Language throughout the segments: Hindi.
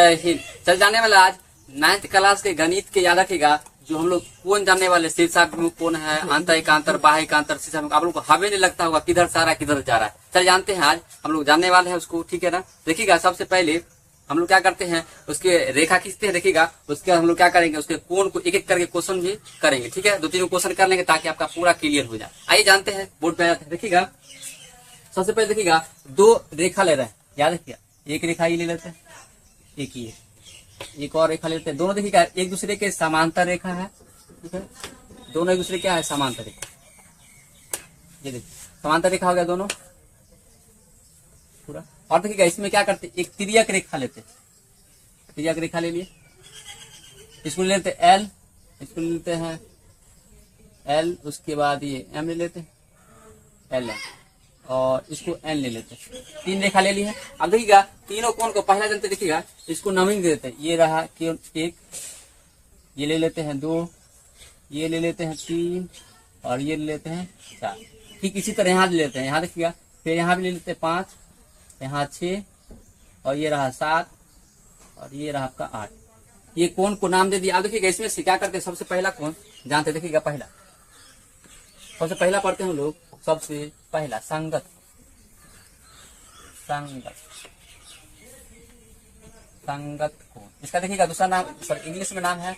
जय हिंद। चल जाने वाला आज 9th क्लास के गणित के याद रखेगा, जो हम लोग कौन जानने वाले शीर्षाभिमुख कौन है, अंतर एकांतर बाह्य एकांतर शीर्षाभिमुख। आप लोग को हमें नहीं लगता होगा किधर से आ रहा है किधर जा रहा है। चल जानते हैं, आज हम लोग जानने वाले हैं उसको, ठीक है ना। देखिएगा सबसे पहले हम लोग क्या करते हैं, उसके रेखा खींचते हैं। देखिएगा उसके हम लोग क्या करेंगे, उसके कोण को एक एक करके क्वेश्चन भी करेंगे, ठीक है। 2-3 क्वेश्चन कर लेंगे ताकि आपका पूरा क्लियर हो जाए। आइए जानते हैं, बोर्ड पे आते हैं। देखिएगा सबसे पहले देखिएगा 2 रेखा ले रहे हैं, याद रखिएगा। एक रेखा ये ले लेते हैं, एक ही है, एक और रेखा लेते हैं। दोनों देखिएगा एक दूसरे के समांतर रेखा है, ठीक है। दोनों एक दूसरे क्या है, समांतर रेखा। ये देखिए समांतर रेखा हो गया दोनों पूरा। और देखिएगा इसमें क्या करते हैं, एक तिर्यक रेखा लेते हैं। तिर्यक रेखा ले लिए, इसको ले लेते हैं एल, इसको ले लेते हैं एल, उसके बाद ये एम ले लेते हैं एल एम, और इसको एन ले लेते हैं। 3 रेखा ले ली है। अब देखिएगा तीनों कोण को पहला जानते, देखिएगा इसको नमिंग दे देते हैं। ये रहा कोण 1, ये ले लेते हैं 2, ये ले लेते हैं 3, और ये ले लेते हैं 4। ठीक इसी तरह यहाँ ले लेते हैं, यहाँ देखिएगा, फिर यहाँ भी ले लेते हैं 5, यहाँ 6, और ये रहा 7, और ये रहा आपका 8। ये कोण को नाम दे दिया। अब देखिएगा इसमें से क्या करते हैं, सबसे पहला कोण जानते, देखिएगा पहला, सबसे पहला पढ़ते हैं हम लोग। सबसे पहला संगत, संगत, संगत कोण। इसका देखिएगा दूसरा नाम, सॉरी इंग्लिश में नाम है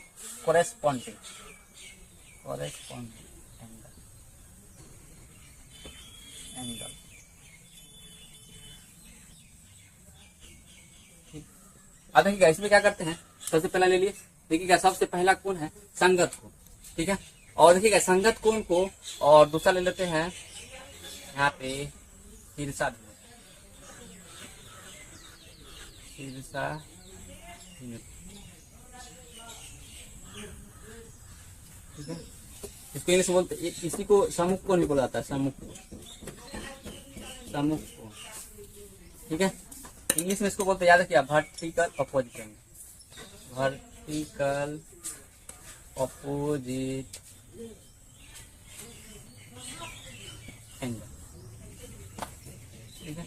कोरेस्पॉन्डिंग, कोरेस्पॉन्डिंग एंगल, एंगल। अब देखिएगा इसमें क्या करते हैं, सबसे पहला ले लिए। देखिएगा सबसे पहला कोण है संगत कोण, ठीक है। और देखिएगा संगत कोण को, और दूसरा ले लेते हैं यहाँ पे शीर्षाभिमुख, शीर्षाभिमुख, ठीक है। इसको इंग्लिश में बोलते, इसी को सम्मुख कोण भी बोला जाता है, सम्मुख कोण, सम्मुख कोण, ठीक है। इंग्लिश में इसको बोलते, याद रखिए, vertical opposite angle, vertical opposite angle, ठीक है,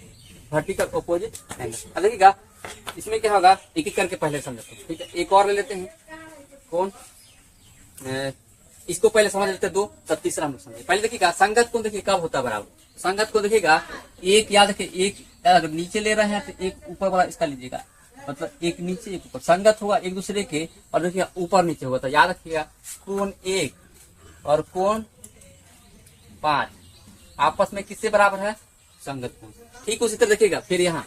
वर्टिकल अपोजिट एंगल। अब देखिएगा इसमें क्या होगा, एक एक करके पहले समझते हैं, ठीक है। एक और ले लेते हैं कौन, इसको पहले समझ लेते हैं 2, तब तीसरा हम समझे। पहले देखिएगा संगत कोण, देखिए कब होता है बराबर। संगत को देखिएगा एक, याद रखिए, एक अगर नीचे ले रहे हैं तो एक ऊपर वाला इसका लीजिएगा, मतलब एक नीचे एक ऊपर। संगत होगा एक दूसरे के, और देखिए ऊपर नीचे होगा। तो याद रखिएगा कोण 1 और कोण 5 आपस में किससे बराबर है, संगत कोण। ठीक उसी तरह देखिएगा फिर यहाँ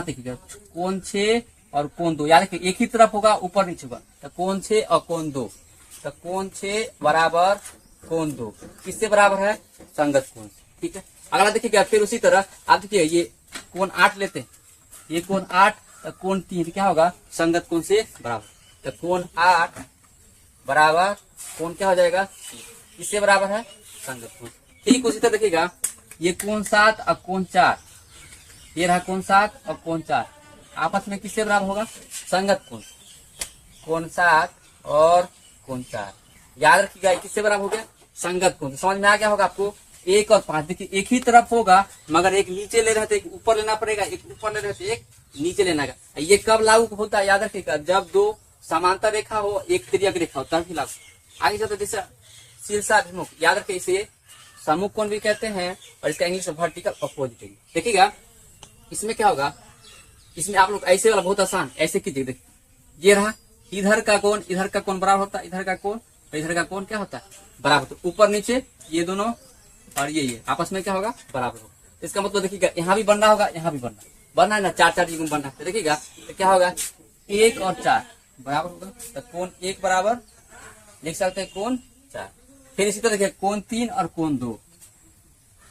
देखिएगा कोण 6 और कोण 2, याद रखिए एक ही तरफ होगा, ऊपर नीचे होगा। तो कोण 6 और कोण 2, तो कोण 6 बराबर कोण 2 किससे बराबर है, संगत कोण, ठीक है। अगला देखिएगा फिर उसी तरह आप देखिए ये कोण 8 लेते हैं, ये कोण 8, तो कोण 3 क्या होगा, संगत कोण से बराबर। तो कोण 8 बराबर कोण क्या हो जाएगा, किससे बराबर है, संगत कोण। ठीक उसी तरह देखिएगा ये कोण 7 और कोण 4, ये रहा कोण 7 और कोण 4 आपस में किससे बराबर होगा, संगत कोण। कोण 7 और कोण 4 याद रखिएगा किससे बराबर हो गया, संगत कोण। समझ में आ गया होगा आपको। 1 और 5 देखिए एक ही तरफ होगा, मगर एक नीचे ले रहे थे, एक ऊपर लेना पड़ेगा, एक ऊपर ले रहे थे, एक नीचे लेना का। ये कब लागू होता है, याद रखिएगा जब 2 समांतर रेखा हो, एक तिर्यक रेखा हो, तभी लागू। आगे चलते जैसे शीर्षाभिमुख, याद रखिए इसे सम्मुख कोण भी कहते हैं, और इसका इंग्लिश में वर्टिकल अपोजिट एंगल। देखिएगा इसमें क्या होगा, इसमें आप लोग ऐसे वाला बहुत आसान, ऐसे कीजिए। देखिए ये रहा, इधर का कोण इधर का कोण बराबर होता है, इधर का कोण तो इधर का कोण क्या होता है, बराबर। तो ऊपर नीचे ये दोनों और ये आपस में क्या होगा, बराबर होगा। तो इसका मतलब देखिएगा यहाँ भी बन रहा होगा, यहाँ भी बनना है ना, 4 चीज बनना है। तो देखिएगा तो क्या होगा, 1 और 4 बराबर होगा। तो कोण 1 बराबर लिख सकते हैं कोण 4। फिर इसी तरह देखिए कोण 3 और कोण 2,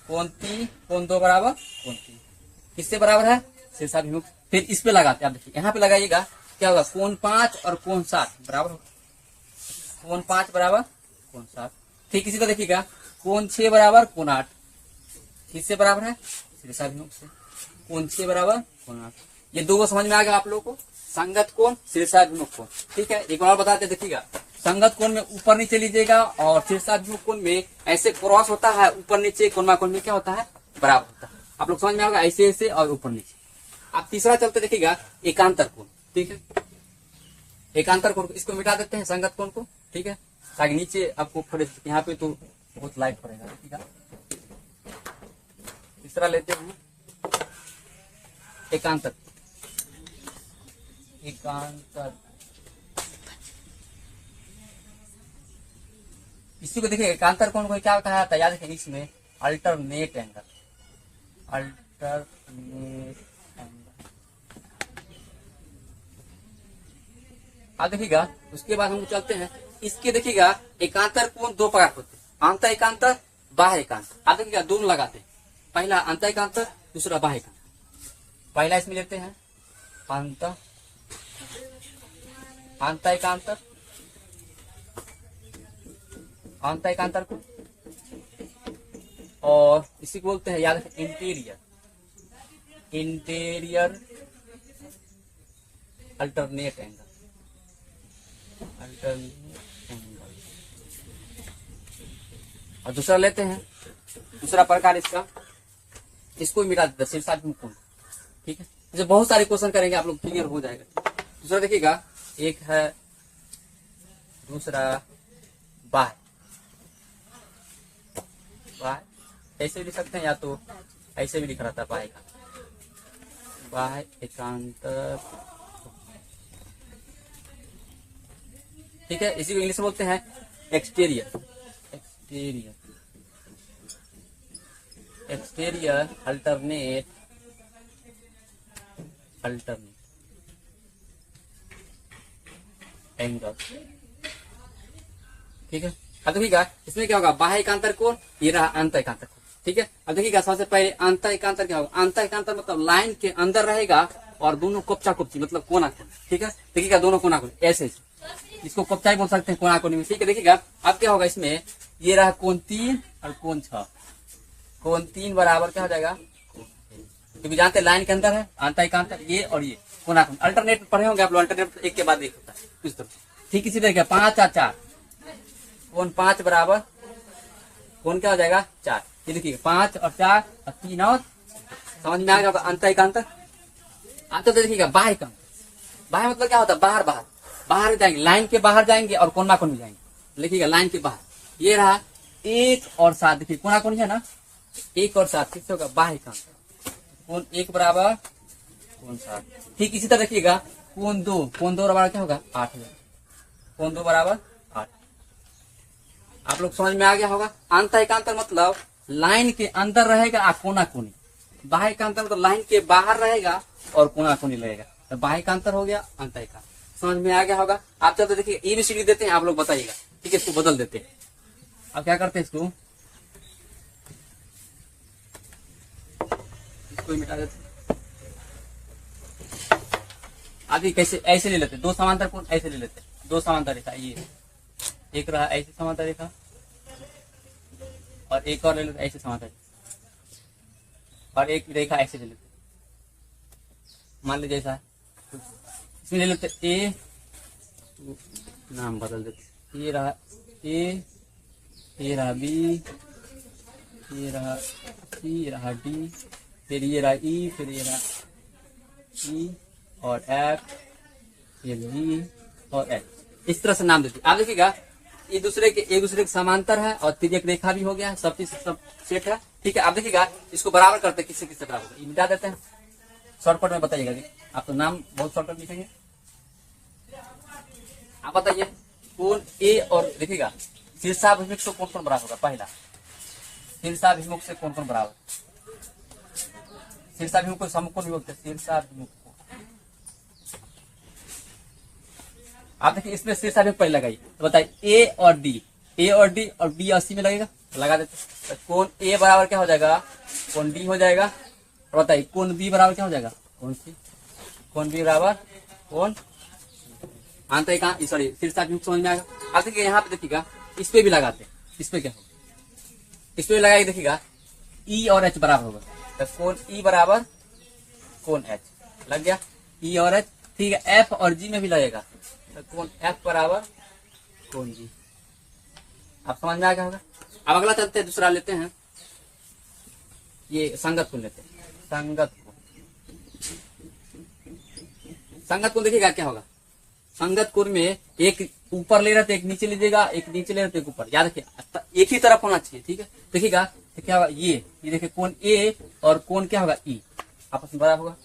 कोण 3 कोण 2 बराबर कोण 3 किससे बराबर है, शीर्षाभिमुख। फिर इस पे लगाते हैं, आप देखिए यहाँ पे लगाइएगा क्या होगा, कोण 5 और कोण 7 बराबर होगा, कोण 5 बराबर कोण 7। ठीक इसी तरह देखिएगा कोण 6 बराबर कोण 8 किससे बराबर है, शीर्षाभिमुख से। कोण 6 बराबर कोण 8। ये 2 समझ में आ गया आप लोगों को, संगत कोण शीर्षाभिमुख कोण, ठीक है। एक बार बताते देखिएगा, संगत कोण में ऊपर नीचे लीजिएगा, और शीर्षाभिमुख कोण में ऐसे क्रॉस होता है, ऊपर नीचे, कोण में क्या होता है, बराबर होता है। आप लोग समझ में आएगा, ऐसे ऐसे और ऊपर नीचे। आप तीसरा चलते देखिएगा एकांतर कोण। ठीक है। एकांतर कोण इसको मिटा देते हैं, संगत कोण को, ठीक है, ताकि नीचे आपको थोड़े यहाँ पे तो बहुत लाइट पड़ेगा, ठीक है। तीसरा लेते हैं एकांतर। एकांतर इसी को देखिए, एकांतर कोण को क्या कहा जाता है, याद रखिए इसमें अल्टरनेट एंगल, अल्टरनेट एंगल। आप देखिएगा, उसके बाद हम चलते हैं इसके, देखिएगा एकांतर कोण दो प्रकार होते हैं, आंतः एकांतर, बाह्य एकांतर। आप देखिएगा दोनों लगाते हैं, पहला आंतः एकांतर, दूसरा बाह्य एकांतर। पहला इसमें लेते हैं आंतः एकांतर, आंतः एकांतर को, और इसी को बोलते हैं, याद रखें, interior, interior alternate angle, alternate angle. और दूसरा लेते हैं, दूसरा प्रकार इसका, इसको भी मिटा देते हैं, शीर्षाभिमुख कोण, ठीक है। जैसे बहुत सारे क्वेश्चन करेंगे आप लोग, क्लियर हो जाएगा। दूसरा देखिएगा, एक है दूसरा बाह्य, बाह्य ऐसे भी लिख सकते हैं, या तो ऐसे भी लिख रहा था बाह्य का, बाह्य एकांतर, ठीक है। इसी को इंग्लिश में बोलते हैं exterior, exterior, exterior alternate, alternate angle, ठीक है। अब देखिएगा इसमें क्या होगा, बाह्य एकांतर कोण, ये रहा आंतः एकांतर कोण, ठीक है। अब देखिएगा सबसे पहले आंतः एकांतर क्या होगा, आंतः एकांतर मतलब लाइन के अंदर रहेगा और दोनों कोपचा कोपची मतलब कोना कोण, ठीक है। देखिएगा दोनों कोना कोण ऐसे, इसको कोपचाई बोल सकते हैं, कोना कोनी में, ठीक है। देखिएगा अब क्या होगा इसमें, ये रहा कोण 3 और कोण 6, कोण 3 बराबर क्या हो जाएगा, क्योंकि जानते हैं लाइन के अंदर है आंतः एकांतर, ये और ये कोना कोण। अल्टरनेट पढ़े होंगे आप लोग, अल्टरनेट एक के बाद एक होता है इस तरह, ठीक। इसी तरह 5 और 4, कोण 5 बराबर कोण क्या हो जाएगा 4, ये देखिए 5 और 4 और 3 और, समझ में आ गया अंतः एकांतर। आप तो देखिएगा बाह्य एकांतर, बाह्य मतलब क्या होता है, बाहर बाहर बाहर जाएंगे, लाइन के बाहर जाएंगे और कोना कोनी जाएंगे। देखिएगा लाइन के बाहर, ये रहा 1 और 7, देखिए कोना कोनी है ना, 1 और 7, किससे होगा, बाह्य एकांतर। कोण 1 बराबर कोण 7, ठीक। इसी तरह देखिएगा कोण 2, कोण 2 बराबर क्या होगा 8, कोण 2 बराबर 8। आप लोग समझ में आ गया होगा। आंतः एकांतर मतलब लाइन के अंदर रहेगा और कोना कोनी, बाह्य एकांतर मतलब लाइन के बाहर रहेगा और कोना कोनी लगेगा, तो बाह्य एकांतर हो गया, अंतः एकांतर। समझ में आ गया होगा। आप चलते देखिए एबीसीडी देते हैं, आप लोग बताइएगा, ठीक है। इसको बदल देते हैं, अब क्या करते हैं, इसको मिटा देते हैं। अभी कैसे, ऐसे ले लेते हैं, दो समांतर कोण ऐसे ले लेते हैं, दो समांतर रेखा, ये एक रहा ऐसे समांतर रेखा और एक और ले लेते ऐसे समांतर, और एक रेखा ऐसे ले लेते, मान लीजिए ऐसा है, इसमें ले लेते ए, नाम बदल देते, ये रहा ए, ये रहा बी, ये रहा सी, ये रहा डी, फिर ये रहा ई, फिर ये रहा ई और एफ, ये जी और एच, इस तरह से नाम देते। आप देखिएगा ये दूसरे के एक दूसरे के समांतर है और तिर्यक रेखा भी हो गया, सब चीज सब सेट है, ठीक है। आप देखिएगा इसको बराबर करते हैं, किससे किससे बराबर, ये मिटा देते हैं, शॉर्टकट में बताइएगा। आप तो नाम बहुत शॉर्टकट लिखेंगे, आप बताइए कोण ए, और देखिएगा शीर्षाभिमुख से कौन कौन बराबर होगा, पहला शीर्षाभिमुख से कौन कौन बराबर, शीर्षाभिमुख को समकोण भी बोलते हैं, शीर्षाभिमुख को। आप देखिए इसमें शीर्षाभिमुख पहले लगाइए, तो बताइए ए और डी, ए और डी और बी 80 में लगेगा, लगा देते। तो कोण ए बराबर क्या हो जाएगा, कोण डी हो जाएगा। और बताइए कोण बी बराबर क्या हो जाएगा, कोण सी, कोण बी बराबर कोण आंतः एकांतर, सॉरी शीर्षाभिमुख, समझ में आएगा। आप देखिए यहाँ पे देखिएगा इस पे भी लगाते, इस पे क्या होगा, इस पे लगाइए, देखिएगा ई और एच बराबर होगा, तो कोण ई बराबर कोण एच लग गया, ई और एच, ठीक है। एफ और जी में भी लगेगा, तो कोण एफ बराबर कोण जी, आप समझ में आ गया होगा। अब अगला चलते हैं, दूसरा लेते हैं, ये संगत कोण लेते हैं, संगत कोण, संगत कोण देखिएगा क्या होगा, संगत कोण में एक ऊपर ले रहा तो एक नीचे लीजिएगा, एक नीचे ले रहा तो एक ऊपर, याद रखिए एक ही तरफ होना चाहिए, ठीक है। देखिएगा तो क्या होगा, ये देखिए कोण ए और कोण क्या होगा ई, आपस में बराबर होगा,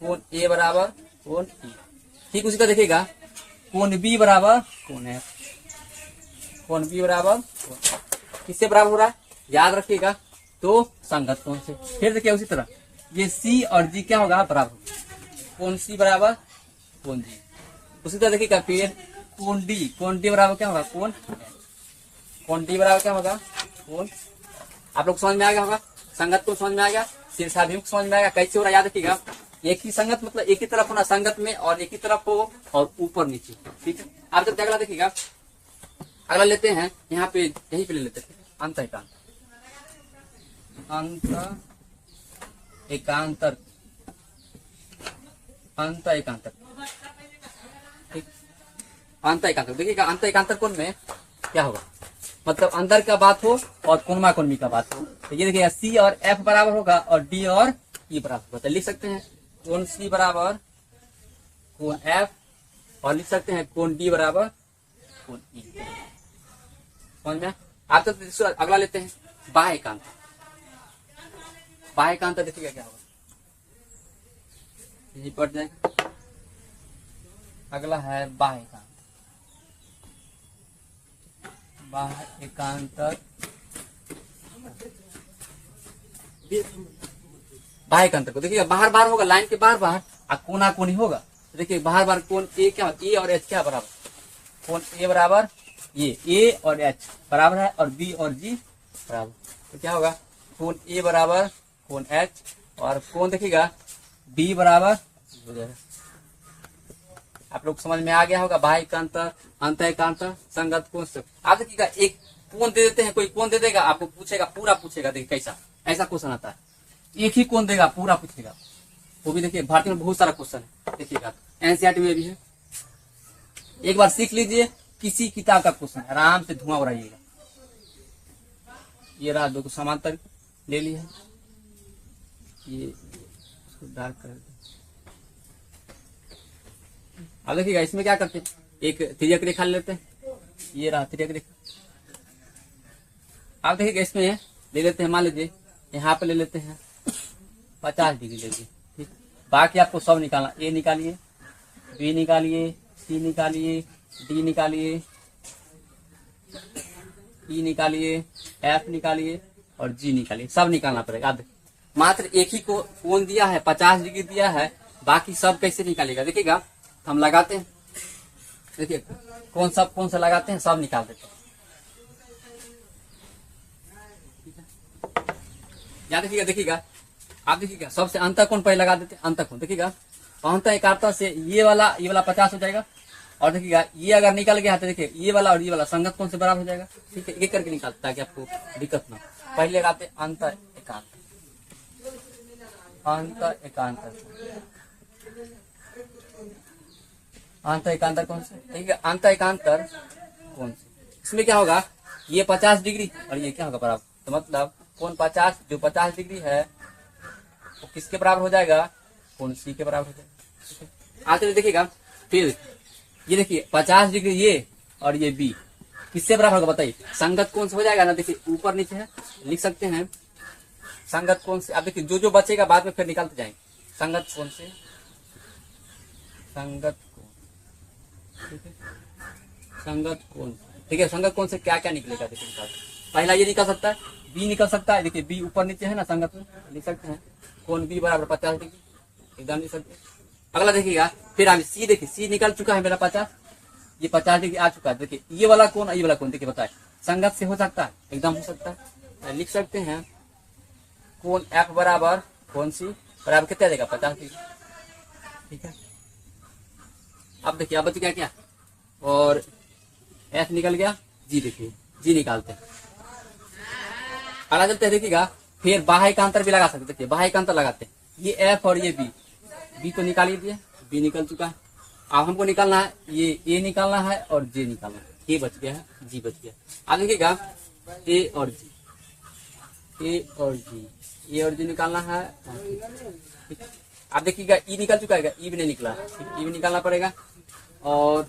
कोण ए बराबर कोण ई। ठीक उसी का देखिएगा कोण बी बराबर कोण एफ, कोण बी बराबर किससे बराबर हो रहा है, याद रखिएगा तो संगत कोण से। फिर देखिए उसी तरह ये सी और जी क्या होगा, बराबर होगा, कोण सी बराबर कोण जी। उसी तरह देखिएगा फिर कोण डी बराबर क्या होगा, कोण डी बराबर क्या होगा, कोण। आप लोग समझ में आ गया होगा, संगत को समझ में आ गया, शीर्षाभिमुख समझ में आ गया, कैसे हो रहा है याद रखिएगा। एक ही संगत मतलब एक ही तरफ होना संगत में, और एक ही तरफ हो और ऊपर नीचे, ठीक है। आप जब अगला देखिएगा, अगला लेते हैं यहाँ पे, यहीं पे ले लेते हैं अंत एकांतर, अंत एकांतर, अंत एकांतर, ठीक। अंत एकांतर देखिएगा, अंत एकांतर कोण में क्या होगा, मतलब अंदर का बात हो और कोणमा कोणमी का बात हो, तो ये देखिएगा सी और एफ बराबर होगा और डी और ई बराबर होगा, तो लिख सकते हैं कोण सी बराबर कोण एफ, और लिख सकते हैं कोण डी बराबर कोण ई। समझ में? आप तो अगला लेते हैं बाह्य एकांतर, बाह्य एकांतर देखिएगा क्या होगा, यही पढ़ जाएगा। अगला है बाह्य एकांतर, बाह्य एकांतर, बाह्य एकांतर को देखिएगा बाहर बाहर होगा, लाइन के बाहर बाहर, और कोना कोनी होगा। तो देखिए बाहर बाहर कोण ए क्या, ए और एच क्या बराबर, कोण ए बराबर ये ए और एच बराबर है, और बी और जी बराबर, तो क्या होगा कोण ए बराबर कोण एच, और कोण देखिएगा बी बराबर, आप लोग समझ में आ गया होगा। बाह्य एकांतर, अंत एकांतर, संगत कोण से। आप देखिएगा एक कोण दे देते हैं, कोई कोण दे देगा, आपको पूछेगा, पूरा पूछेगा, देखिए कैसा ऐसा क्वेश्चन आता है, एक ही कोण देगा पूरा पूछेगा, वो भी देखिए भारतीय में बहुत सारा क्वेश्चन है, देखिएगा एनसीईआरटी में भी है, एक बार सीख लीजिए, किसी किताब का क्वेश्चन आराम से धुआं उड़ाइएगा। ये रहा दो समांतर ले लिया, ये डार्क कर, अब देखिएगा इसमें क्या करते हैं, एक तिर्यक रेखा लेते हैं, ये रहा तिर्यक रेखा। आप देखिएगा इसमें ले लेते हैं, मान लीजिए यहाँ पे ले लेते हैं 50 डिग्री लेंगे, ठीक। बाकी आपको सब निकालना, ए निकालिए, बी निकालिए, सी निकालिए, डी निकालिए, ई निकालिए, एफ निकालिए और जी निकालिए, सब निकालना पड़ेगा। अब मात्र एक ही को कोण दिया है, 50 डिग्री दिया है, बाकी सब कैसे निकालेगा, देखिएगा हम लगाते हैं, देखिए कौन सा लगाते हैं, सब निकाल देते हैं। याद देखिएगा, देखिएगा आप देखिएगा सबसे अंतर कोण पहले लगा देते हैं, अंतर कोण देखिएगा, अंतर एकांतर से ये वाला 50 हो जाएगा, और देखिएगा ये अगर निकल गया तो देखिए ये वाला और ये वाला संगत कोण से बराबर हो जाएगा, ठीक है। एक करके निकालता है कि आपको दिक्कत ना, पहले लगाते हैं अंतर एकांतर, अंतर एकांतर, अंतर एकांतर कौन से, ठीक है, अंतर एकांतर कौन से, इसमें क्या होगा, ये 50 डिग्री और ये क्या होगा बराबर, तो मतलब कोण 50, जो 50 डिग्री है वो किसके बराबर हो जाएगा, कोण सी के बराबर हो जाएगा। आगे देखिएगा फिर ये देखिए 50 डिग्री ये और ये बी किससे बराबर होगा बताइए, संगत कोण से हो जाएगा ना, देखिए ऊपर नीचे है, लिख सकते हैं संगत कोण से। अब देखिए जो जो बचेगा बाद में फिर निकालते जाएंगे, संगत कोण से, संगत कोण, ठीक है, संगत कोण, ठीक है। संगत कोण से क्या क्या निकलेगा देखिए, पहला ये निकल सकता है, बी निकल सकता है, देखिए बी ऊपर नीचे है ना संगत में, लिख सकते हैं कोण बी बराबर 50 डिग्री, एकदम लिख सकते हैं। अगला देखिएगा फिर हम सी, देखिए सी निकल चुका है मेरा 50, ये 50 डिग्री आ चुका है, देखिए ये वाला कोण ये वाला कोण देखिए बताए संगत से हो सकता है, एकदम हो सकता है, लिख सकते हैं कोण एफ बराबर कोण सी बराबर कितना देगा 50 डिग्री, ठीक है। अब देखिए अब बच गया क्या, और एफ निकल गया, जी देखिए जी निकालते हैं। अगला चलते हैं, देखिएगा फिर बाह्य एकांतर भी लगा सकते, देखिए बाह्य एकांतर लगाते हैं, ये एफ और ये बी को निकाल लीजिए, बी निकल चुका है। अब हमको निकालना है ये ए निकालना है और जे निकालना है, ए बच गया है, जी बच गया। अब देखिएगा ए और जी, ए और जी निकालना है, ठीक। आप देखिएगा ई निकल चुका है, ई भी नहीं निकला, ई भी निकालना पड़ेगा, और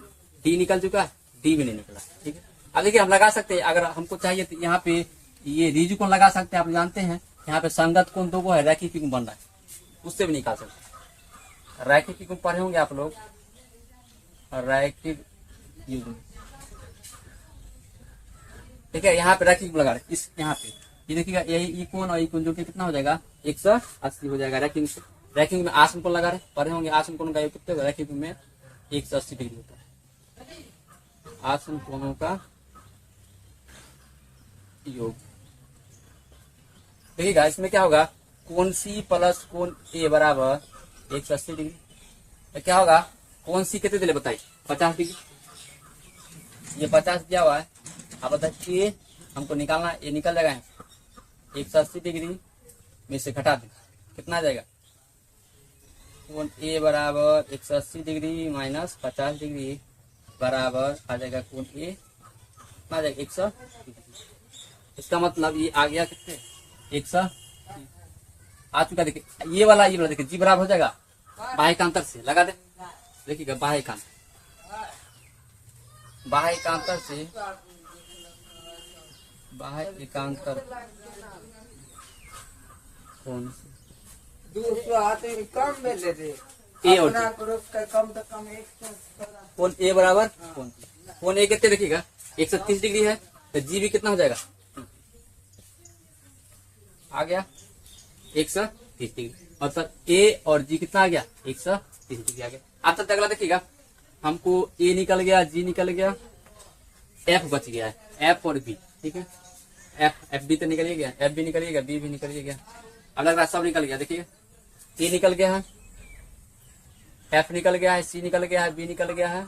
डी निकल चुका है, डी भी नहीं निकला। ठीक है, अब देखिए हम लगा सकते हैं, अगर हमको चाहिए तो यहाँ पे ये रिजु कोण लगा सकते हैं। आप जानते हैं यहाँ पे संगत कोण दो है, रैखिक युग्म बन रहा है, उससे भी निकाल सकते हैं। रैखिक युग्म पढ़े होंगे आप लोग, रैखिक युग्म। ठीक है, यहाँ पे रैखिक लगा रहे, इस यहाँ पे ये देखिएगा, यही कोण और ये कोण जो कि कितना हो जाएगा 180 हो जाएगा। रैखिक में आसन कोण लगा रहे, पढ़े होंगे आसन कोण का योग कितने होगा, रैखिक में 180 डिग्री होता है आसन कोणों का योग। देखिएगा इसमें क्या होगा, कोण सी प्लस कोण ए बराबर 180 डिग्री। तो क्या होगा, कोण सी कितने दिले बताइए, 50 डिग्री, ये 50 दिया हुआ है। अब बताइए हमको निकालना, ये निकल जाएगा 180 डिग्री में से घटा दें, कितना आ जाएगा, कोण ए बराबर 180 डिग्री माइनस 50 डिग्री बराबर आ जाएगा कोण ए कितना आ जाएगा 100 डिग्री। इसका मतलब ये आ गया कितने 100 आ चुका। देखिए ये वाला देखिए जी बराबर हो जाएगा बाह्य एकांतर से, लगा दे। देखिएगा बाह्य एकांतर से, बाह्य एकांतर कौन से कम में ले दे, ए और कम तो कम कोण ए बराबर कोण ए कितने देखिएगा 130 डिग्री है, तो जी भी कितना हो जाएगा आ गया 130 डिग्री। मतलब ए और जी कितना आ गया 130 डिग्री आ गया। अब तक अगला देखिएगा, हमको ए निकल गया, जी निकल गया, एफ बच गया है, एफ और बी। ठीक है, एफ बी तो निकल ही गया, एफ भी निकल गया, बी भी निकल गया। अब लग रहा है सब निकल गया। देखिए ए निकल गया है, एफ निकल गया है, सी निकल गया है, बी निकल गया है,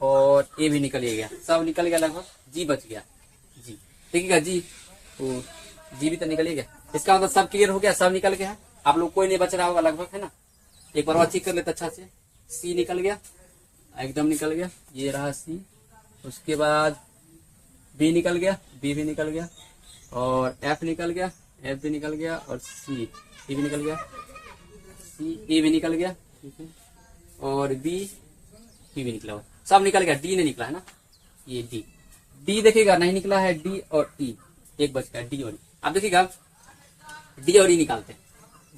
और ए भी निकल गया, सब निकल गया लगभग। जी बच गया, जी देखिएगा जी, तो जी भी तो निकल ही गया। इसका मतलब सब क्लियर हो गया, सब निकल गया है। आप लोग कोई नहीं बच रहा होगा लगभग, है ना। एक बार और चेक कर लेते अच्छा से। सी निकल गया, एकदम निकल गया, ये रहा सी। उसके बाद बी निकल गया, बी भी निकल गया, और एफ निकल गया, एफ भी निकल गया, और सी ए भी निकल गया, सी ए भी निकल गया। ठीक है, और बी भी निकला हुआ, सब निकल गया। डी नहीं निकला है ना, ये डी, डी देखिएगा नहीं निकला है, डी और ई एक बच गया, डी और ई। अब देखिएगा डी और ई निकालते हैं,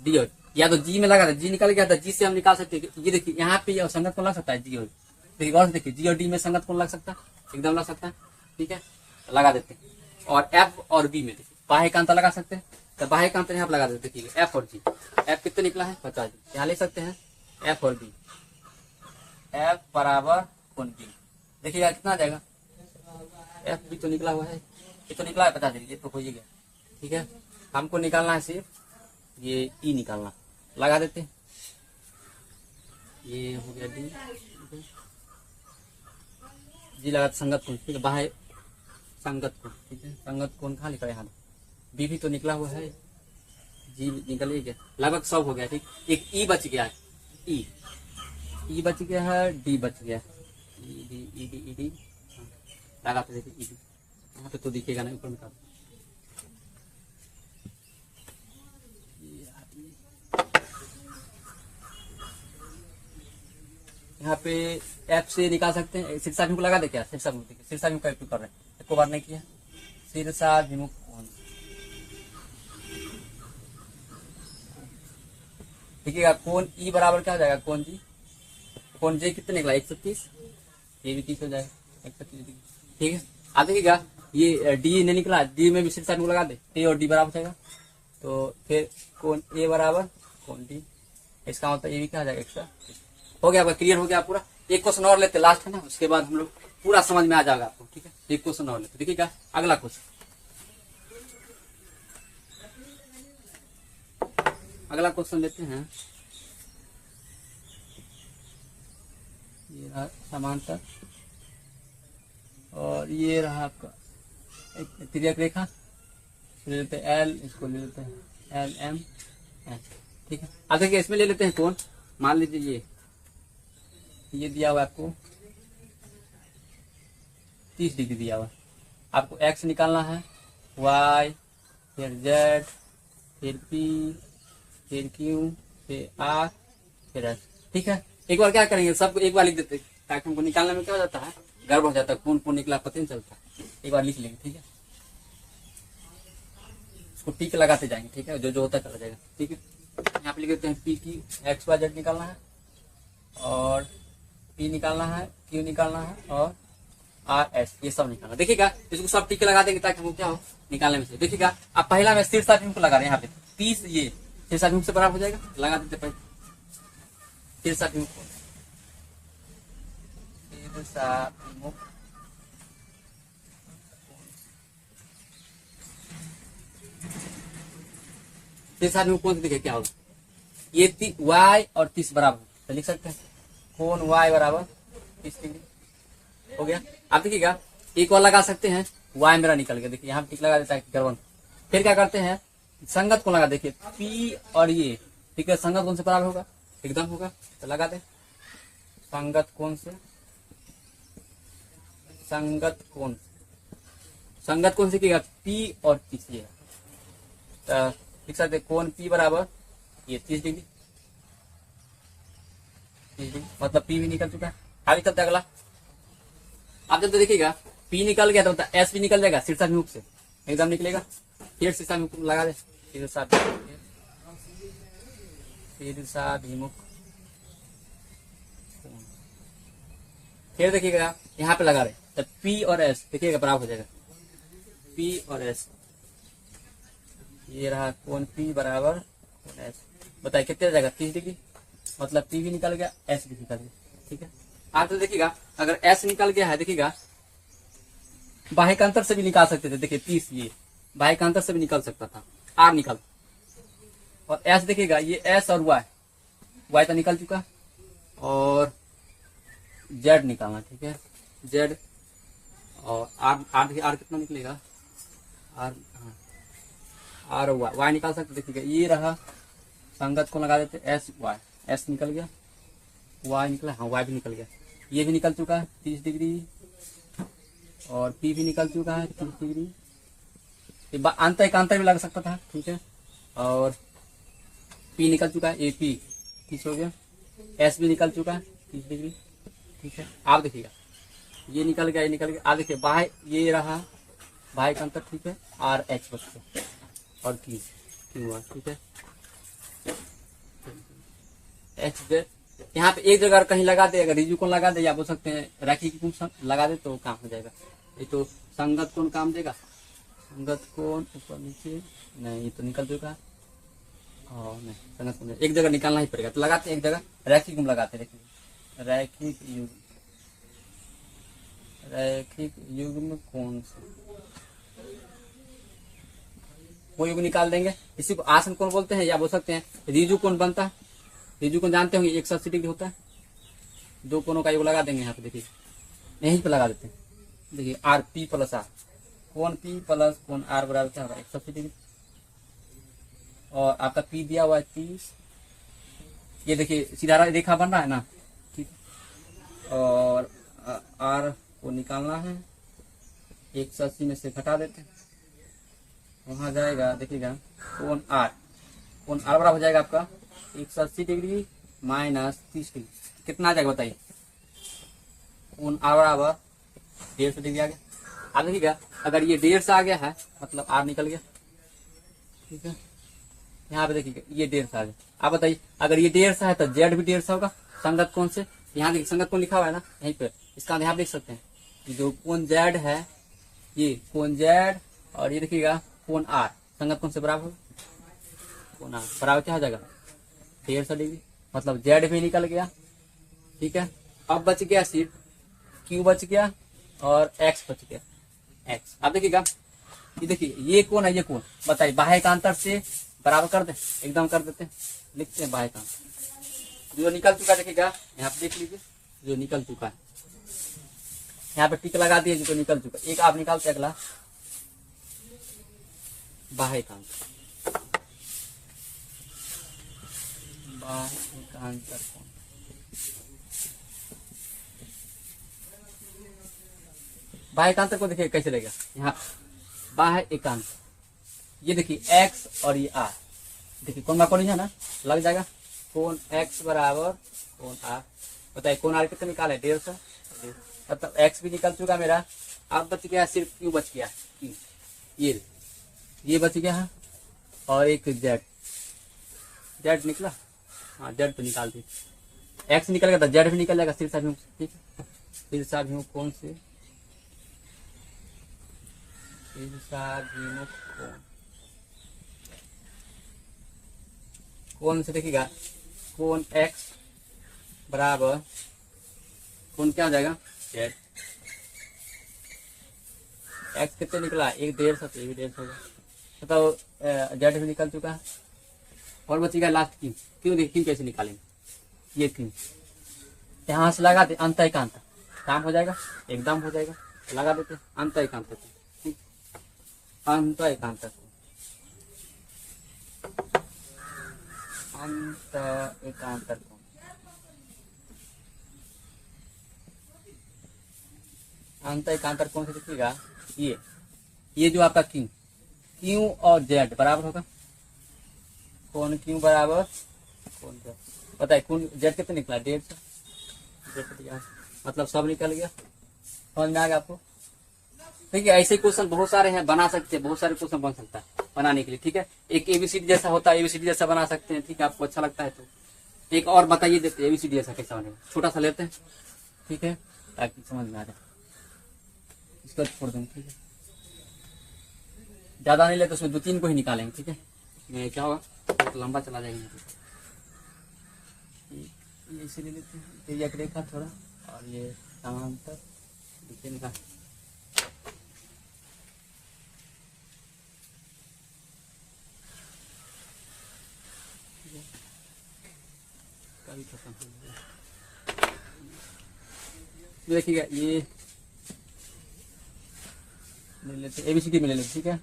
डी और या तो जी में लगा था, जी निकल गया था, जी से हम निकाल सकते हैं। ये देखिए यहाँ पे संगत कौन लग सकता है, जी और देखिए गौर से देखिए, जी और डी में संगत कौन लग सकता है, एकदम लग सकता है। ठीक है, लगा देते हैं। और एफ और बी में देखिए बाह्य एकांतर लगा सकते हैं, तो बाह्य एकांतर यहाँ पे लगा देते हैं। एफ और जी, एफ कितने निकला है 50, यहाँ ले सकते हैं एफ और बी, एफ बराबर कोण बी। देखिएगा कितना आ जाएगा, एफ भी तो निकला हुआ है, ये तो निकला है 50 डिग्री, ये तो हो ही गया। ठीक है, हमको निकालना है सिर्फ ये ई निकालना, लगा देते हैं। ये हो गया डी, जी लगा संगत कोण। ठीक है, बाह्य संगत कोण। ठीक है, संगत कोण कहाँ लिखा है यहाँ, बी भी तो निकला हुआ है, जी निकल ही गया, लगभग सब हो गया। ठीक, एक ई बच गया है, ई बच गया है, डी बच गया, E D E D E D लगाते देखिए, ई डी यहाँ पे तो दिखेगा ना, ऊपर में का यहाँ पे एफ से निकाल सकते हैं। शीर्षाभिमुख को लगा दे क्या, शीर्षाभिमुख का उपयोग कर रहे हैं, एक बार नहीं किया। शीर्षाभिमुख कोण, देखिएगा कोण ई बराबर क्या हो जाएगा, कोण जी, कोण जे कितने निकला 130, ये भी 30 हो जाएगा 130 डिग्री। ठीक है, आप देखिएगा ये डी नहीं निकला, डी में भी शीर्षाभिमुख लगा दे, ए और डी बराबर जाएगा, तो फिर कोण ए बराबर कोण डी, इसका मतलब ये भी क्या हो जाएगा 130। हो गया, क्लियर हो गया पूरा। एक क्वेश्चन और लेते, लास्ट है ना, उसके बाद हम लोग पूरा समझ में आ जाएगा आपको। ठीक है, एक क्वेश्चन और लेते, देखिएगा अगला क्वेश्चन, अगला क्वेश्चन लेते हैं। ये रहा समांतर, और ये रहा आपका एक तिर्यक रेखा, ले लेते हैं एल, इसको ले लेते हैं एल एम एच। ठीक है, अब देखिए इसमें ले लेते हैं कोण, मान लीजिए ये दिया हुआ आपको 30 डिग्री दिया हुआ, आपको एक्स निकालना है, वाई, फिर जेड, फिर पी, फिर क्यू, फिर आर फिर एस। ठीक है, एक बार क्या करेंगे, सबको एक बार लिख देते ताकि हमको निकालने में क्या हो जाता है, गड़बड़ हो जाता है, कौन कौन निकला पता नहीं चलता। एक बार लिख लेंगे, ठीक है, उसको टिक लगाते जाएंगे। ठीक है, जो जो होता चला जाएगा। ठीक है, यहाँ पे लिख देते हैं पी की एक्स वाई जेड निकालना है, और पी निकालना है, क्यू निकालना है, और आर एस ये सब निकालना। देखिएगा इसको सब टिक लगा देंगे ताकि हमको क्या हो निकालने में से। देखिएगा अब पहला मैं शीर्षाभिमुख को लगा रहे हैं यहाँ पे 30, ये शीर्षाभिमुख से बराबर हो जाएगा, लगा देते पहले शीर्षाभिमुख को। शीर्षाभिमुख शीर्षाभिमुख कौन से देखिए क्या होगा, ये वाई और 30 बराबर तो लिख सकते हैं कोण वाई बराबर 30 डिग्री हो गया। आप देखिएगा एक और लगा सकते हैं, वाई मेरा निकल गया, देखिए यहाँ टिक लगा देता है गड़बड़। फिर क्या करते हैं, संगत को लगा, देखिए पी और ये, ठीक है, संगत कौन से बराबर होगा, एकदम होगा, तो लगा दे संगत कौन से, संगत कौन, संगत कौन से किया, पी और 30 ये, तो लिख सकते कोण पी बराबर ये 30 डिग्री, मतलब पी भी निकल चुका है। आगे चलते अगला, आप जब तो देखिएगा पी निकल गया तो मतलब एस भी निकल जाएगा शीर्षाभिमुख से, एकदम निकलेगा। फिर शीर्षाभिमुख लगा दे, शीर्षाभिमुख, फिर देखिएगा यहाँ पे लगा रहे तो पी और एस देखिएगा बराबर हो जाएगा, पी और एस, ये रहा कोण पी बराबर कोण एस, बताइए कितने जाएगा 30 डिग्री, मतलब पी भी निकल गया एस भी निकल गया। ठीक है, आप तो देखिएगा अगर एस निकल गया है, देखिएगा बाह्यकांतर से भी निकाल सकते थे, देखिए 30 ये बाह्यकांतर से भी निकल सकता था, आर निकल, और एस देखिएगा ये एस और वाई, वाई तो निकल चुका, और जेड निकालना। ठीक है, जेड और आर, आर कितना निकलेगा, आर, आर वाई, वाई निकाल सकते, देखिएगा ये रहा, संगत को लगा देते एस वाई, एस निकल गया, वाई निकला, हाँ वाई भी निकल गया, ये भी निकल चुका है 30 डिग्री, और पी भी निकल चुका है 30 डिग्री, अंतर एकांतर भी लग सकता था। ठीक है, और पी निकल चुका है, ए पी 30 हो गया, एस भी निकल चुका है 30 डिग्री। ठीक है, आप देखिएगा ये निकल गया, ये निकल गया, आप देखिए बाह्य ये रहा बाह्यकांतर, ठीक है, आर एच बचते और क्यू क्यू आर। ठीक है, एच जेड यहाँ पे एक जगह कहीं लगा दे, अगर रिजु कोण लगा दे या बोल सकते हैं रैखिक कोण लगा दे तो काम हो जाएगा। ये तो संगत कोण काम देगा, संगत कोण ऊपर नीचे नहीं, ये तो निकल चुका, और नहीं संगत कोण एक जगह निकालना ही पड़ेगा, तो लगाते एक जगह रैखिक कोण लगाते, रैखिक युग्म, रैखिक युग्म कोण से वो युग्म निकाल देंगे, इसी को आसन कोण बोलते हैं, या बोल सकते हैं रिजु कोण बनता है। रिजु कोण जानते होंगे 180 डिग्री होता है, दो कोणों का योग लगा देंगे यहाँ पे, देखिए यहीं पे लगा देते हैं, देखिए आर पी प्लस आर, कोण पी प्लस कोण आर बराबर क्या होगा 180 डिग्री, और आपका पी दिया हुआ है 30, ये देखिए सीधा रेखा बन रहा है ना, ठीक, और आर को निकालना है, 180 में से घटा देते हैं, वहां जाएगा, देखिएगा कोण आर बराबर हो जाएगा आपका 180 डिग्री माइनस 30 डिग्री, कितना आ जाएगा बताइए, कोण आर बराबर 150 डिग्री आ गया। आप देखिएगा अगर ये 150 आ गया है मतलब आर निकल गया। ठीक है, यहाँ पे देखिएगा ये 150 आ गया, आप बताइए अगर ये 150 है तो जेड भी 150 होगा, संगत कौन से, यहाँ देखिए संगत कौन लिखा हुआ है ना यहीं पे, इसका यहाँ देख सकते हैं कि जो कोण जेड है, ये कोण जेड, और ये देखिएगा कोण आर, संगत कौन से बराबर होगा, कोण आर बराबर क्या हो जाएगा 150 डिग्री, मतलब जेड भी निकल गया। ठीक है, अब बच गया सिर्फ क्यू बच गया और एक्स बच गया, एक्स। अब देखिएगा ये देखिए ये कौन है, ये कौन बताइए, बाह्यकांतर से बराबर कर दे, एकदम कर देते हैं, लिखते हैं बाह्यकांतर, जो निकल चुका देखिएगा यहाँ पे देख लीजिए, जो निकल चुका है यहाँ पे टिक लगा दिए, जो निकल चुका, एक आप निकालते अगला बाह्यकांतर, बाह्यकांतर कोण, बाह्यकांतर को देखिए कैसे लगेगा, यहाँ बाह्य एकांतर, ये देखिए एक्स और ये आर, देखिए कौन बा कौन है ना, लग जाएगा कोण एक्स बराबर कोण आर। बताइए कोण आर कितना निकाले 150, मतलब एक्स भी निकल चुका मेरा। अब बच गया सिर्फ क्यू बच गया, क्यू ये बच गया है, और एक जेड, जेड निकला, हाँ जेड तो निकाल दी, एक्स निकल गया तो जेड भी निकल जाएगा शीर्षाभिमुख से, ठीक है। शीर्षाभिमुख कौन से, शीर्षाभिमुख कौन से देखिएगा, कोण एक्स बराबर कोण क्या हो जाएगा जेड। एक्स कितने निकला, एक 150, तो ये भी 150 होगा, तो जेड भी निकल चुका है। और बचेगा लास्ट क्यू, क्यों देखिए क्यू कैसे निकालेंगे, ये क्यू यहाँ से लगा दे, अंत एकांत काम हो जाएगा, एकदम हो जाएगा, लगा देते अंत एकांत, ठीक, अंत एकांत, अंत एकांतर कोण, अंत एकांतर कोण से देखिएगा, ये जो आपका क्यू, क्यू और जेड बराबर होगा, कोण क्यू बराबर कोण जेड। बताइए कोण जेड कितने निकला 150, मतलब सब निकल गया, समझ में आ गया आपको। ठीक है, ऐसे क्वेश्चन बहुत सारे हैं, बना सकते हैं, बहुत सारे क्वेश्चन बन सकता है बनाने के लिए, ठीक है। एक एबीसीडी जैसा होता है, एबीसीडी जैसा बना सकते हैं, ठीक है, आपको अच्छा लगता है तो। एक और बताइए देते एबीसीडी जैसा कैसा बनेगा, छोटा सा लेते हैं, ठीक है, ताकि समझ में आ जाए। इसको छोड़ देंगे, ठीक है, ज्यादा नहीं लेते, उसमें 2-3 को ही निकालेंगे, ठीक है। मैं क्या होगा तो लंबा चला जाएगा, ये इसे ले लेते हैं, तिर्यक रेखा थोड़ा, और ये समांतर नीचे का, देखिएगा ये ले लेते एबीसीडी में ले लेते, ठीक है।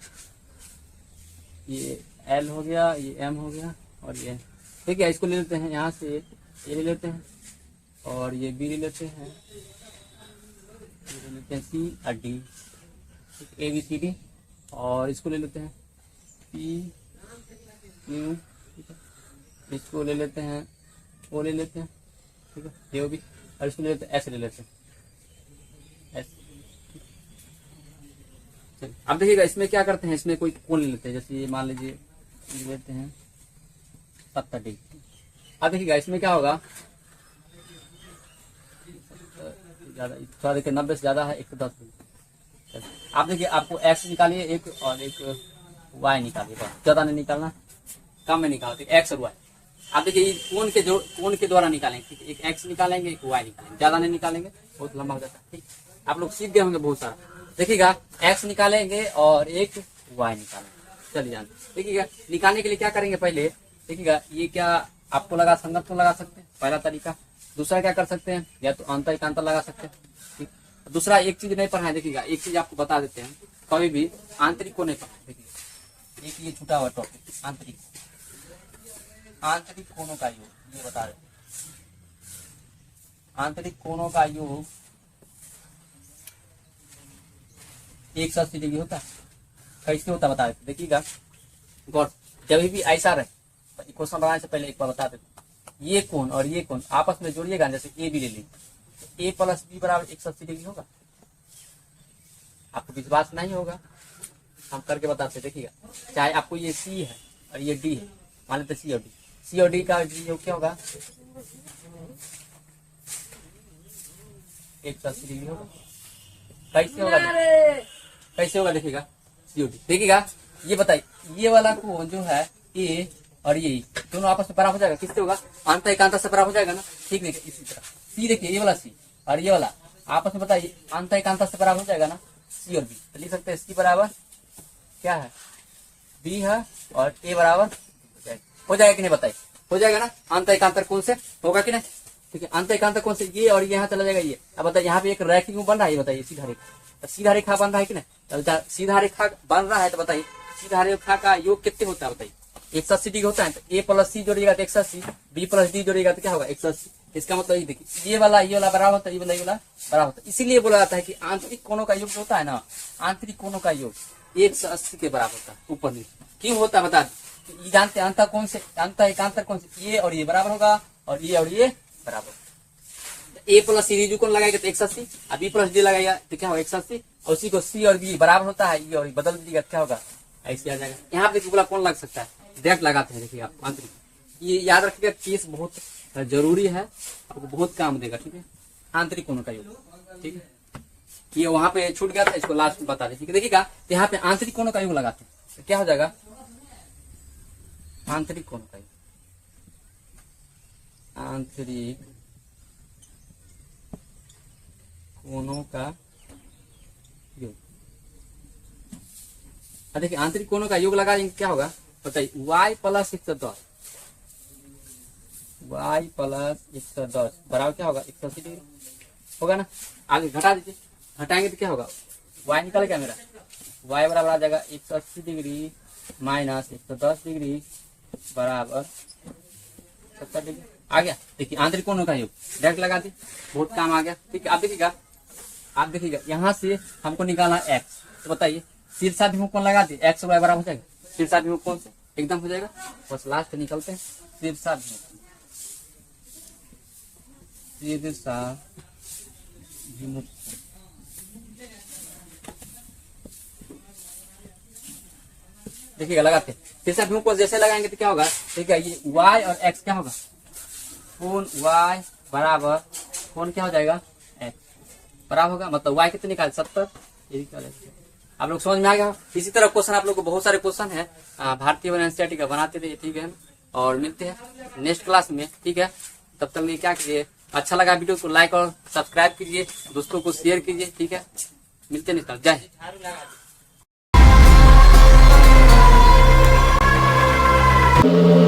ये एल हो गया, ये एम हो गया, और ये ठीक है, इसको ले लेते हैं, यहाँ से ये ले लेते हैं, और ये बी ले लेते हैं, ये ले लेते हैं सी और D, A B C D, और इसको ले लेते हैं पी क्यू, ठीक है, इसको ले लेते हैं ओ ले लेते हैं, ठीक है, ये भी, और इसको ले लेते हैं एस ले लेते हैं, एस। अब देखिएगा इसमें क्या करते हैं, इसमें कोई कोण ले लेते हैं, जैसे ये मान लीजिए लेते हैं 70 डिग्री। अब देखिएगा इसमें क्या होगा, ज्यादा थोड़ा देखिए 90 से ज्यादा है, 110। आप देखिए आपको एक्स निकालिए एक, और एक वाई निकालिए, बस ज्यादा नहीं निकालना, कम में निकालते एक्स और वाई। आप देखिए कोण के द्वारा निकालेंगे, ठीक है, एक एक्स निकालेंगे, एक वाई निकालेंगे, ज्यादा नहीं निकालेंगे, बहुत लंबा हो जाता है, ठीक। आप लोग सीख गए होंगे बहुत सारा। देखिएगा एक्स निकालेंगे और एक वाई निकालेंगे, चलिए जान। देखिएगा निकालने के लिए क्या करेंगे, पहले देखिएगा ये क्या आपको लगा, संगत को लगा सकते हैं, पहला तरीका। दूसरा क्या कर सकते हैं, या तो अंतर एकांतर लगा सकते हैं, ठीक। दूसरा एक चीज नहीं पढ़ा है, देखिएगा एक चीज आपको बता देते हैं, कभी भी आंतरिक को नहीं पढ़ा। देखिए एक ये छूटा हुआ टॉपिक, आंतरिक कोणों का योग, ये बता रहे, आंतरिक कोणों का योग 180 डिग्री होता है। कैसे होता बता देते, देखिएगा गौर, जब भी ऐसा रहे, क्वेश्चन बनाने से पहले एक बार बता देते, ये कोण और ये कोण आपस में जोड़िएगा, जैसे ए बी ले लीजिए, तो ए प्लस बी बराबर 180 डिग्री होगा। आपको विश्वास नहीं होगा, हम करके बताते, देखिएगा चाहे आपको ये सी है और ये डी है, मान लेते सी और डी का योग क्या होगा, 180 डिग्री होगा। कैसे होगा, कैसे होगा देखिएगा, सीओडी। देखिएगा ये बताइए, ये वाला कोण जो है ए और ये दोनों आपस में बराबर हो जाएगा, किससे होगा, अंतर एकांतर से बराबर हो जाएगा ना, ठीक। देखिए इसी तरह सी, देखिए ये वाला सी और ये वाला आपस में बताइए अंतर एकांतर से बराबर हो जाएगा ना, सी और बी। तो लिख सकते हैं सी बराबर क्या है, बी है, और ए बराबर हो जाएगा कि नहीं, बताइए हो जाएगा ना, अंतर एकांतर कोण से होगा कि नहीं, ठीक है। अंतर एकांतर कोण से ये और यहाँ चला जाएगा ये। अब बताइए यहाँ पे एक रैखिक बन रहा है, ये बताइए सीधा रेखा, तो सीधा रेखा बन रहा है कि नहीं, तो सीधा रेखा बन रहा है, तो बताइए सीधा रेखा का योग कितने होता है, बताइए 180 डिग्री होता है। तो ए प्लस सी जोड़िएगा तो 180, बी प्लस डी जोड़िएगा तो क्या होगा 180, इसका मतलब ये देखिए, ये वाला बराबर होता है, ये वाला बराबर होता है। इसीलिए बोला जाता है कि आंतरिक कोणों का योग जो होता है ना, आंतरिक कोणों का योग 180 के बराबर होता है, ऊपर नीचे। क्यों होता है बता दें, ये जानते हैं अंतर कौन से, अंतर एकांतर कौन से, ये और ये बराबर होगा, और ये बराबर। ए प्लस सी रीजू कौन लगाएगा तो 180, अब बी प्लस डी लगाएगा तो क्या होगा 180, और उसी को सी और बी बराबर होता है, ये और बदल दीजिएगा क्या होगा, ऐसे आ जाएगा। यहाँ पे बोला कौन लग सकता है, डायरेक्ट लगाते हैं। देखिए आप आंतरिक, ये याद रखिएगा, केस बहुत जरूरी है, आपको बहुत काम देगा, ठीक है। आंतरिक कोणों का योग, ठीक है। ये वहां पे छूट गया था, इसको लास्ट में बता दीजिए। देखिएगा यहाँ पे आंतरिक कोणों का योग लगाते हैं तो क्या हो जाएगा, आंतरिक कोणों का योग, आंतरिक कोणों का योग। देखिए आंतरिक कोणों का योग लगा क्या होगा बताइए, y प्लस 110, y प्लस 110 बराबर क्या होगा 180 डिग्री होगा ना। आगे घटा दीजिए, घटाएंगे तो क्या होगा, y निकल क्या मेरा, y बराबर आ जाएगा 180 डिग्री माइनस 110 डिग्री बराबर 70 डिग्री। आ गया। देखिए आंतरिक कोणों का योग डायरेक्ट लगा दी, बहुत काम आ गया, ठीक है। आप देखिएगा यहाँ से हमको निकालना x, तो बताइए शीर्षाभिमुख कोण लगा दी, x और y बराबर हो जाएगा, शीर्षाभिमुख कोण से एकदम हो जाएगा। बस लास्ट निकलते हैं शीर्षाभिमुख, देखिएगा लगाते शीर्षाभिमुख को जैसे लगाएंगे तो क्या होगा, ठीक है। ये y और x क्या होगा, कोण y बराबर कोण क्या हो जाएगा x बराबर होगा, मतलब y कितने निकाले 70, ये निकाले। आप लोग समझ में आ गया। इसी तरह क्वेश्चन आप लोग को बहुत सारे क्वेश्चन है, भारतीय वन एनसीईआरटी का बनाते रहिए, ठीक है। और मिलते हैं नेक्स्ट क्लास में, ठीक है। तब तक लिए क्या कीजिए, अच्छा लगा वीडियो को लाइक और सब्सक्राइब कीजिए, दोस्तों को शेयर कीजिए, ठीक है। मिलते हैं नेक्स्ट क्लास, जय हिंद।